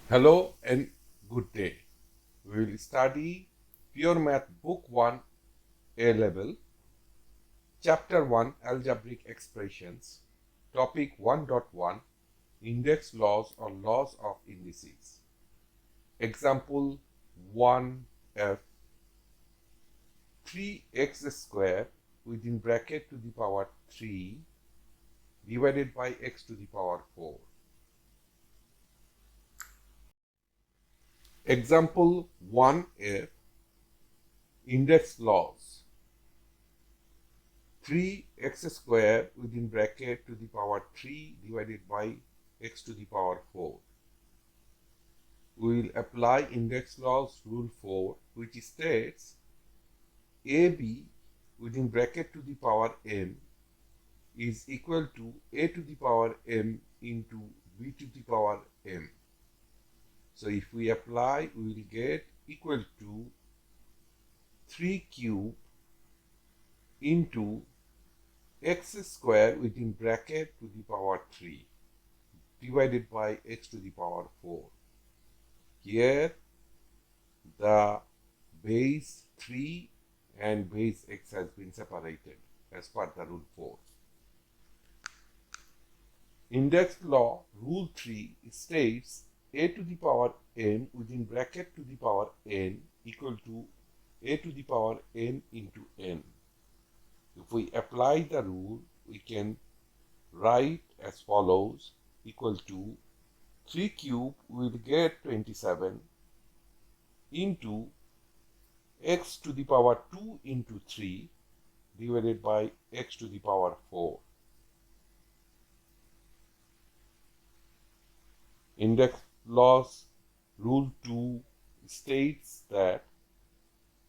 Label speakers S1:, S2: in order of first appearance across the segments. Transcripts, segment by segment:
S1: Hello and good day. We will study Pure Math Book 1 A Level, Chapter 1 Algebraic Expressions, Topic 1.1 Index Laws or Laws of Indices. Example 1F 3x square within bracket to the power 3 divided by x to the power 4. Example 1F Index Laws 3x square within bracket to the power 3 divided by x to the power 4. We will apply index laws rule 4, which states AB within bracket to the power m is equal to a to the power m into b to the power m. So if we apply, we will get equal to 3 cube into x square within bracket to the power 3 divided by x to the power 4. Here the base 3 and base x has been separated as per the rule 4. Index law rule 3 states a to the power m within bracket to the power n equal to a to the power n into n. If we apply the rule, we can write as follows: equal to 3 cube will get 27 into x to the power 2 into 3 divided by x to the power 4. Index laws rule 2 states that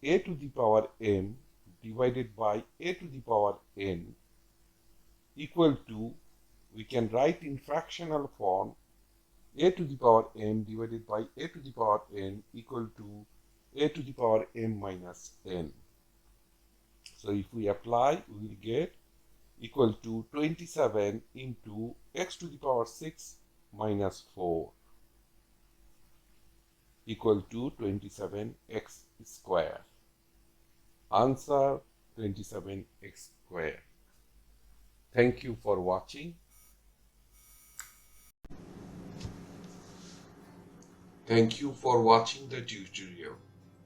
S1: a to the power m divided by a to the power n equal to, we can write in fractional form, a to the power m divided by a to the power n equal to a to the power m minus n. So if we apply, we will get equal to 27 into x to the power 6 minus 4 equal to 27x square. Answer 27x square. Thank you for watching. Thank you for watching the tutorial.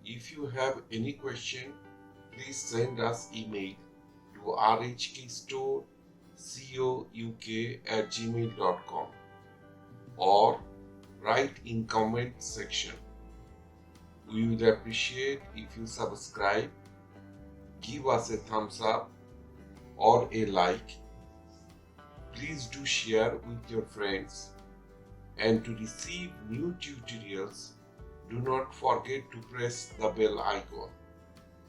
S1: If you have any question, please send us email to rhkstorecouk@gmail.com or write in comment section. We would appreciate if you subscribe, give us a thumbs up or a like. Please do share with your friends, and to receive new tutorials, do not forget to press the bell icon.